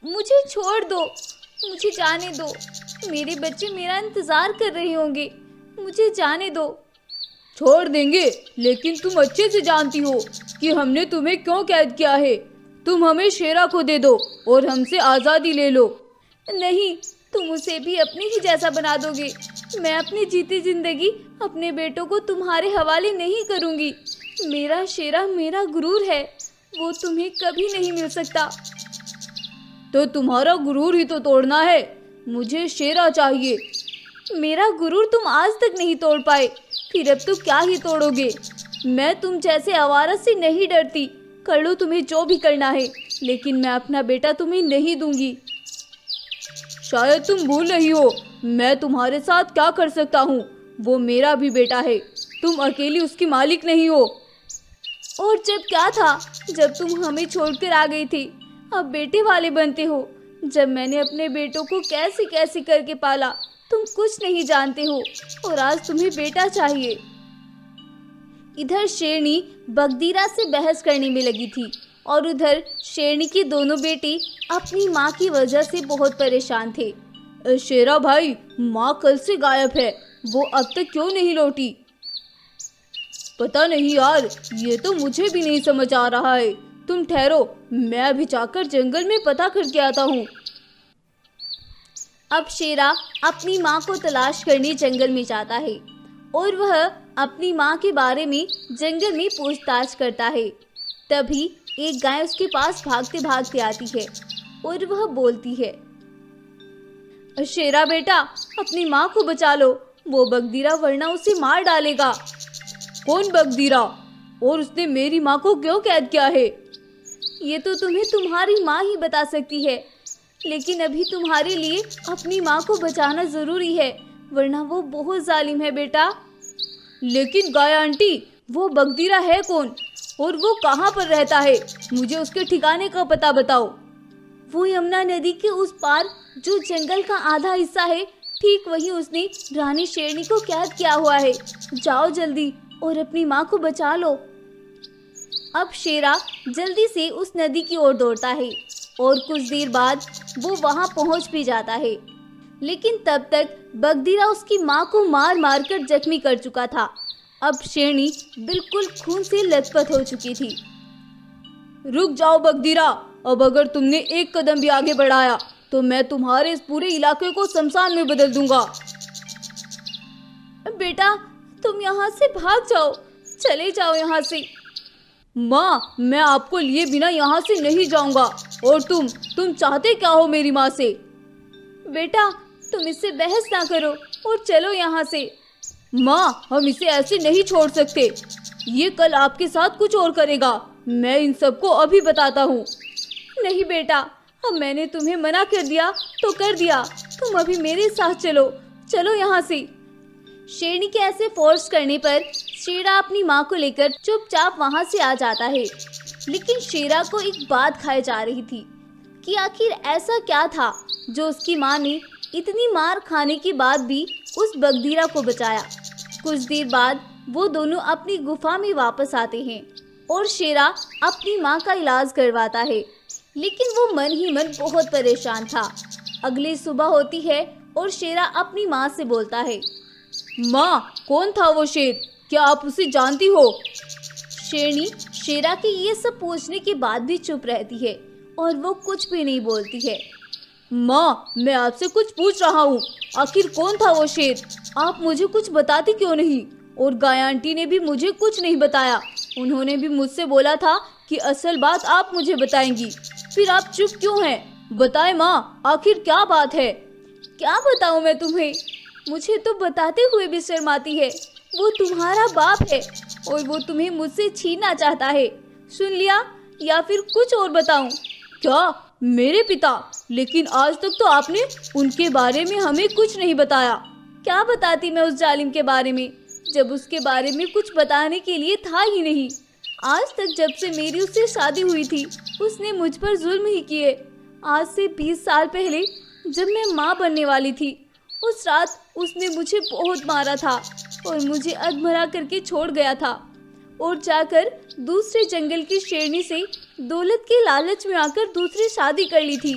मुझे छोड़ दो, मुझे जाने दो। मेरे बच्चे मेरा इंतजार कर रहे होंगे, मुझे जाने दो। छोड़ देंगे, लेकिन तुम अच्छे से जानती हो कि हमने तुम्हें क्यों कैद किया है। तुम हमें शेरा को दे दो और हमसे आज़ादी ले लो। नहीं, तुम उसे भी अपने ही जैसा बना दोगे। मैं अपनी जीती जिंदगी अपने बेटों को तुम्हारे हवाले नहीं करूंगी। मेरा शेरा मेरा गुरूर है, वो तुम्हें कभी नहीं मिल सकता। तो तुम्हारा गुरूर ही तो तोड़ना है। मुझे शेरा चाहिए। मेरा गुरूर तुम आज तक नहीं तोड़ पाए, फिर अब तो क्या ही तोड़ोगे। मैं तुम जैसे आवारा से नहीं डरती। कर लो तुम्हें जो भी करना है, लेकिन मैं अपना बेटा तुम्हें नहीं दूंगी। शायद तुम भूल रही हो मैं तुम्हारे साथ क्या कर सकता हूँ। वो मेरा भी बेटा है, तुम अकेली उसकी मालिक नहीं हो। और जब क्या था, जब तुम हमें छोड़कर आ गई थी, अब बेटे वाले बनते हो। जब मैंने अपने बेटों को कैसे कैसे करके पाला, तुम कुछ नहीं जानते हो, और आज तुम्हें बेटा चाहिए। इधर शेरनी बगदीरा से बहस करने में लगी थी, और उधर शेरनी के दोनों बेटे अपनी माँ की वजह से बहुत परेशान थे। शेरा भाई, माँ कल से गायब है, वो अब तक क्यों नहीं लौटी? पता नहीं यार, ये तो मुझे भी नहीं समझ आ रहा है। तुम ठहरो, मैं अभी जाकर जंगल में पता करके आता हूँ। अब शेरा अपनी माँ को तलाश करने जंगल में जाता है, और वह अपनी माँ के बारे में जंगल में पूछताछ करता है। तभी एक गाय उसके पास भागते भागते आती है, और वह बोलती है, शेरा बेटा, अपनी माँ को बचा लो, वो बगदीरा वरना उसे मार डालेगा। कौन बगदीरा? और उसने मेरी माँ को क्यों कैद किया है? ये तो तुम्हें तुम्हारी माँ ही बता सकती है, लेकिन अभी तुम्हारे लिए अपनी माँ को बचाना जरूरी है, वरना वो बहुत जालिम है बेटा। लेकिन गाय आंटी, वो बगदीरा है कौन और वो कहाँ पर रहता है? मुझे उसके ठिकाने का पता बताओ। वो यमुना नदी के उस पार जो जंगल का आधा हिस्सा है, ठीक वही उसने रानी शेरनी को कैद किया हुआ है। जाओ जल्दी और अपनी माँ को बचा लो। अब शेरा जल्दी से उस नदी की ओर दौड़ता है, और कुछ देर बाद वो वहां पहुंच भी जाता है। लेकिन तब तक बगदीरा उसकी माँ को मार मार कर जख्मी कर चुका था। अब शेरनी बिल्कुल खून से लथपथ हो चुकी थी। रुक जाओ बगदीरा, अब अगर तुमने एक कदम भी आगे बढ़ाया तो मैं तुम्हारे इस पूरे इलाके को शमशान में बदल दूंगा। बेटा, तुम यहाँ से भाग जाओ, चले जाओ यहाँ से। माँ, मैं आपको लिए बिना यहाँ से नहीं जाऊंगा। और तुम चाहते क्या हो मेरी माँ से? बेटा, तुम इससे बहस ना करो और चलो यहाँ से। माँ, हम इसे ऐसे नहीं छोड़ सकते। ये कल आपके साथ कुछ और करेगा। मैं इन सबको अभी बताता हूँ। नहीं बेटा, अब मैंने तुम्हें मना कर दिया तो कर दिया। तुम अभी मेरे साथ चलो, चलो यहाँ से। शेरनी के ऐसे फोर्स करने पर शेरा अपनी माँ को लेकर चुपचाप वहाँ से आ जाता है। लेकिन शेरा को एक बात खाई जा रही थी कि आखिर ऐसा क्या था जो उसकी माँ ने इतनी मार खाने के बाद भी उस बगदीरा को बचाया। कुछ देर बाद वो दोनों अपनी गुफा में वापस आते हैं, और शेरा अपनी माँ का इलाज करवाता है। लेकिन वो मन ही मन बहुत परेशान था। अगली सुबह होती है और शेरा अपनी माँ से बोलता है, माँ, कौन था वो शेर? क्या आप उसे जानती हो? शेरनी शेरा के ये सब पूछने के बाद भी चुप रहती है, और वो कुछ भी नहीं बोलती है। माँ, मैं आपसे कुछ पूछ रहा हूँ, आखिर कौन था वो शेर? आप मुझे कुछ बताती क्यों नहीं? और गाय आंटी ने भी मुझे कुछ नहीं बताया। उन्होंने भी मुझसे बोला था कि असल बात आप मुझे बताएंगी। फिर आप चुप क्यों हैं? बताएं माँ, आखिर क्या बात है? क्या बताऊँ मैं तुम्हें? मुझे तो बताते हुए भी शर्म आती है। वो तुम्हारा बाप है, और वो तुम्हें मुझसे छीनना चाहता है। सुन लिया, या फिर कुछ और बताऊं? क्या? मेरे पिता? लेकिन आज तक तो आपने उनके बारे में हमें कुछ नहीं बताया। क्या बताती मैं उस जालिम के बारे में, जब उसके बारे में कुछ बताने के लिए था ही नहीं। आज तक जब से मेरी उससे शादी हुई थी, उसने मुझ पर जुल्म ही किए। आज से 20 साल पहले जब मैं माँ बनने वाली थी, उस रात उसने मुझे बहुत मारा था और मुझे अधमरा करके छोड़ गया था, और जाकर दूसरे जंगल की शेरनी से दौलत के लालच में आकर दूसरी शादी कर ली थी।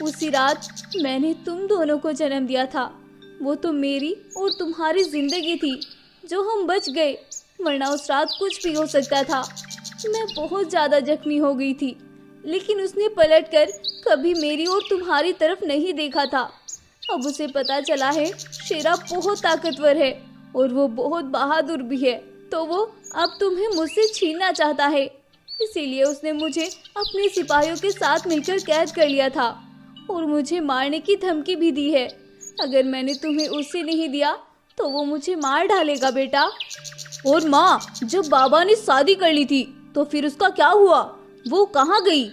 उसी रात मैंने तुम दोनों को जन्म दिया था। वो तो मेरी और तुम्हारी जिंदगी थी जो हम बच गए, वरना उस रात कुछ भी हो सकता था। मैं बहुत ज़्यादा जख्मी हो गई थी, लेकिन उसने पलटकर कभी मेरी और तुम्हारी तरफ नहीं देखा था। अब उसे पता चला है शेरा बहुत ताकतवर है और वो बहुत बहादुर भी है, तो वो अब तुम्हें मुझसे छीनना चाहता है। इसीलिए उसने मुझे अपने सिपाहियों के साथ मिलकर कैद कर लिया था और मुझे मारने की धमकी भी दी है। अगर मैंने तुम्हें उससे नहीं दिया तो वो मुझे मार डालेगा बेटा। और माँ, जब बाबा ने शादी कर ली थी तो फिर उसका क्या हुआ? वो कहाँ गई?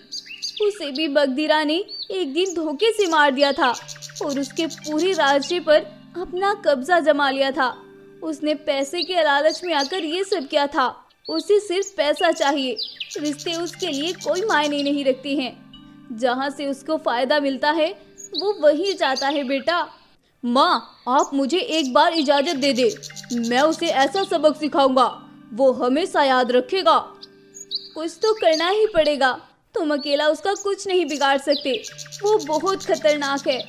उसे भी बगदीरा ने एक दिन धोखे से मार दिया था और उसके पूरे राज्य पर अपना कब्जा जमा लिया था। उसने पैसे के लालच में आकर ये सब किया था। उसे सिर्फ पैसा चाहिए, रिश्ते उसके लिए कोई मायने नहीं रखते हैं। जहाँ से उसको फायदा मिलता है वो वहीं जाता है बेटा। माँ, आप मुझे एक बार इजाजत दे दे, मैं उसे ऐसा सबक सिखाऊंगा वो हमेशा याद रखेगा। कुछ तो करना ही पड़ेगा, तुम अकेला उसका कुछ नहीं बिगाड़ सकते। वो बहुत खतरनाक है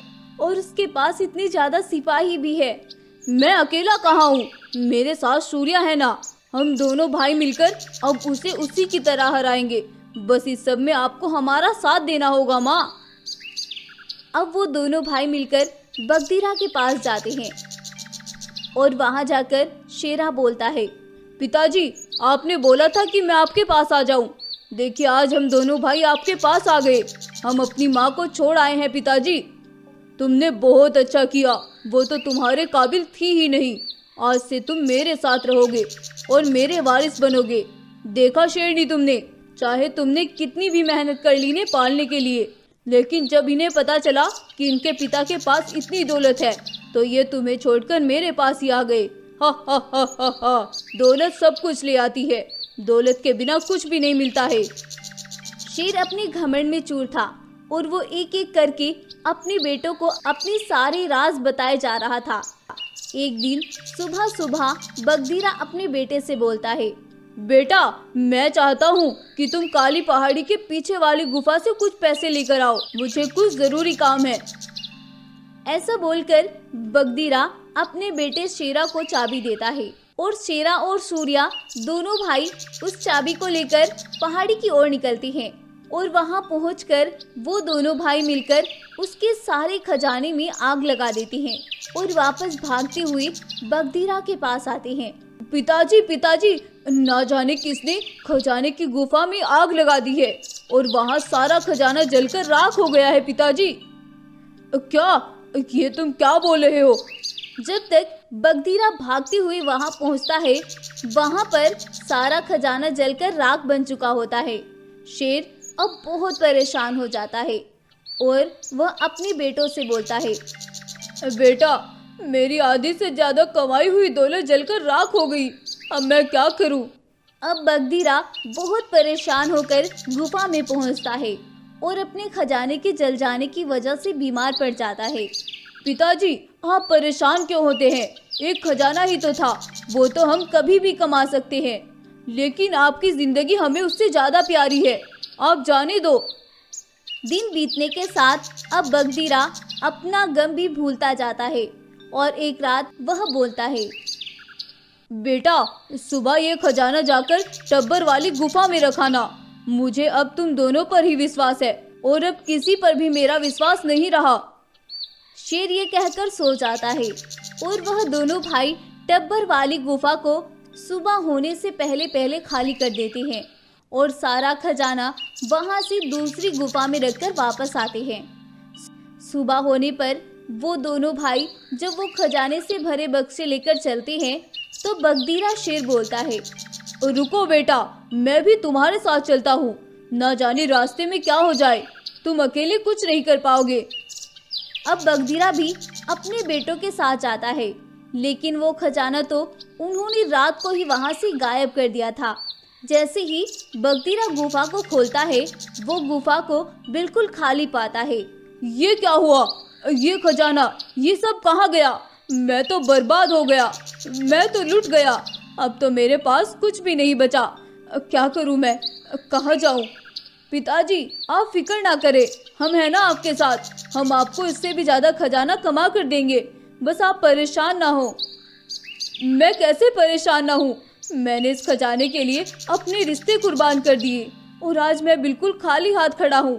और उसके पास इतने ज्यादा सिपाही भी है। मैं अकेला कहाँ हूँ, मेरे साथ सूर्या है ना। हम दोनों भाई मिलकर अब उसे उसी की तरह हराएंगे। बस इस सब में आपको हमारा साथ देना होगा माँ। अब वो दोनों भाई मिलकर बगदीरा के पास जाते हैं और वहां जाकर शेरा बोलता है, पिताजी, आपने बोला था कि मैं आपके पास आ जाऊं। देखिए, आज हम दोनों भाई आपके पास आ गए। हम अपनी माँ को छोड़ आए हैं पिताजी। तुमने बहुत अच्छा किया, वो तो तुम्हारे काबिल थी ही नहीं। आज से तुम मेरे साथ रहोगे और मेरे वारिस बनोगे। देखा शेरनी, तुमने चाहे तुमने कितनी भी मेहनत कर ली ने पालने के लिए, लेकिन जब इन्हें पता चला कि इनके पिता के पास इतनी दौलत है तो ये तुम्हें छोड़कर मेरे पास ही आ गए। हा हा हा हा हा। दौलत सब कुछ ले आती है, दौलत के बिना कुछ भी नहीं मिलता है। शेर अपने घमंड में चूर था और वो एक एक करके अपने बेटों को अपने सारे राज बताए जा रहा था। एक दिन सुबह सुबह बगदीरा अपने बेटे से बोलता है, बेटा, मैं चाहता हूँ कि तुम काली पहाड़ी के पीछे वाली गुफा से कुछ पैसे लेकर आओ, मुझे कुछ जरूरी काम है। ऐसा बोलकर बगदीरा अपने बेटे शेरा को चाबी देता है और शेरा और सूर्या दोनों भाई उस चाबी को लेकर पहाड़ी की ओर निकलते हैं और वहां पहुंचकर वो दोनों भाई मिलकर उसके सारे खजाने में आग लगा देते हैं और वापस भागते हुए बगदीरा के पास आते हैं। पिताजी, पिताजी, ना जाने किसने खजाने की गुफा में आग लगा दी है और वहाँ सारा खजाना जलकर राख हो गया है पिताजी। क्या? ये तुम क्या बोल रहे हो? जब तक बगदीरा भागते हुए वहां पहुंचता है, वहां पर सारा खजाना जलकर राख बन चुका होता है। शेर अब बहुत परेशान हो जाता है और वह अपने बेटों से बोलता है, बेटा, मेरी आधी से ज्यादा कमाई हुई दौलत जलकर राख हो गई, अब मैं क्या करूं? अब बगदीरा बहुत परेशान होकर गुफा में पहुंचता है और अपने खजाने के जल जाने की वजह से बीमार पड़ जाता है। पिताजी, आप परेशान क्यों होते हैं? एक खजाना ही तो था, वो तो हम कभी भी कमा सकते हैं, लेकिन आपकी जिंदगी हमें उससे ज्यादा प्यारी है, आप जाने दो। दिन बीतने के साथ अब बगदीरा अपना गम भी भूलता जाता है और एक रात वह बोलता है, बेटा, सुबह ये खजाना जाकर टब्बर वाली गुफा में रखाना। मुझे अब तुम दोनों पर ही विश्वास है और अब किसी पर भी मेरा विश्वास नहीं रहा। शेर ये कहकर सो जाता है और वह दोनों भाई टब्बर वाली गुफा को सुबह होने से पहले पहले खाली कर देते हैं और सारा खजाना वहां से दूसरी गुफा में रखकर वापस आते हैं। सुबह होने पर वो दोनों भाई जब वो खजाने से भरे बक्से लेकर चलते हैं तो बगदीरा शेर बोलता है, रुको बेटा, मैं भी तुम्हारे साथ चलता हूँ, न जाने रास्ते में क्या हो जाए, तुम अकेले कुछ नहीं कर पाओगे। अब बगदीरा भी अपने बेटों के साथ जाता है, लेकिन वो खजाना तो उन्होंने रात को ही वहां से गायब कर दिया था। जैसे ही बगदीरा गुफा को खोलता है, वो गुफा को बिल्कुल खाली पाता है। ये क्या हुआ? ये खजाना, ये सब कहाँ गया? मैं तो बर्बाद हो गया, मैं तो लुट गया, अब तो मेरे पास कुछ भी नहीं बचा। क्या करूँ मैं, कहाँ जाऊँ? पिताजी, आप फिक्र ना करें, हम हैं ना आपके साथ। हम आपको इससे भी ज्यादा खजाना कमा कर देंगे, बस आप परेशान ना हो। मैं कैसे परेशान ना हूँ? मैंने इस खजाने के लिए अपने रिश्ते कुर्बान कर दिए और आज मैं बिल्कुल खाली हाथ खड़ा हूँ।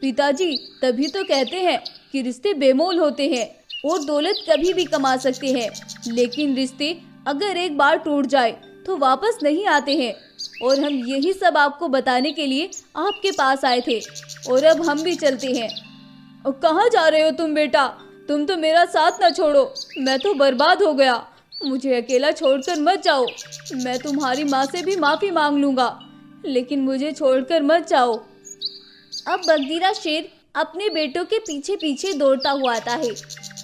पिताजी, तभी तो कहते हैं कि रिश्ते बेमोल होते हैं और दौलत कभी भी कमा सकते हैं, लेकिन रिश्ते अगर एक बार टूट जाए तो वापस नहीं आते हैं। और हम यही सब आपको बताने के लिए आपके पास आए थे और अब हम भी चलते हैं। और कहाँ जा रहे हो तुम बेटा? तुम तो मेरा साथ ना छोड़ो, मैं तो बर्बाद हो गया। मुझे अकेला छोड़कर मत जाओ। मैं तुम्हारी माँ से भी माफ़ी मांग लूँगा, लेकिन मुझे छोड़कर मत जाओ। अब बगदीरा शेर अपने बेटों के पीछे पीछे दौड़ता हुआ आता है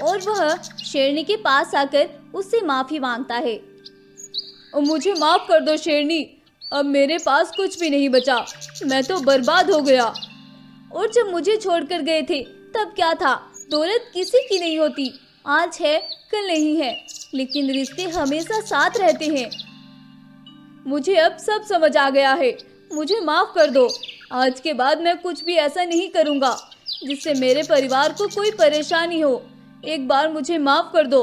और वह शेरनी के पास आकर उससे माफ़ी मांगता है। और मुझे माफ़ कर दो शेरनी, अब मेरे पास कुछ भी नहीं बचा, मैं तो बर्बाद हो गया। और जब मुझे छोड़कर गए थे तब क्या था? दौलत किसी की नहीं होती, आज है कल नहीं है, लेकिन रिश्ते हमेशा साथ रहते हैं। मुझे अब सब समझ आ गया है, मुझे माफ़ कर दो। आज के बाद मैं कुछ भी ऐसा नहीं करूँगा जिससे मेरे परिवार को कोई परेशानी हो। एक बार मुझे माफ़ कर दो।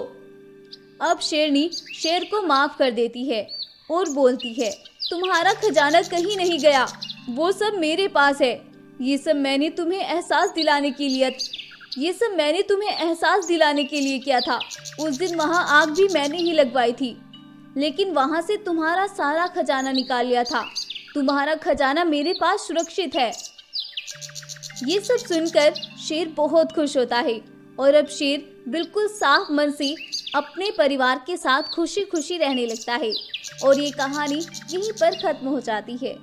अब शेरनी शेर को माफ़ कर देती है और बोलती है, तुम्हारा खजाना कहीं नहीं गया, वो सब मेरे पास है। ये सब मैंने तुम्हें एहसास दिलाने के लिए किया था। उस दिन वहाँ आग भी मैंने ही लगवाई थी, लेकिन वहाँ से तुम्हारा सारा खजाना निकाल लिया था। तुम्हारा खजाना मेरे पास सुरक्षित है। ये सब सुनकर शेर बहुत खुश होता है और अब शेर बिल्कुल साफ मन से अपने परिवार के साथ खुशी खुशी रहने लगता है। और ये कहानी यहीं पर खत्म हो जाती है।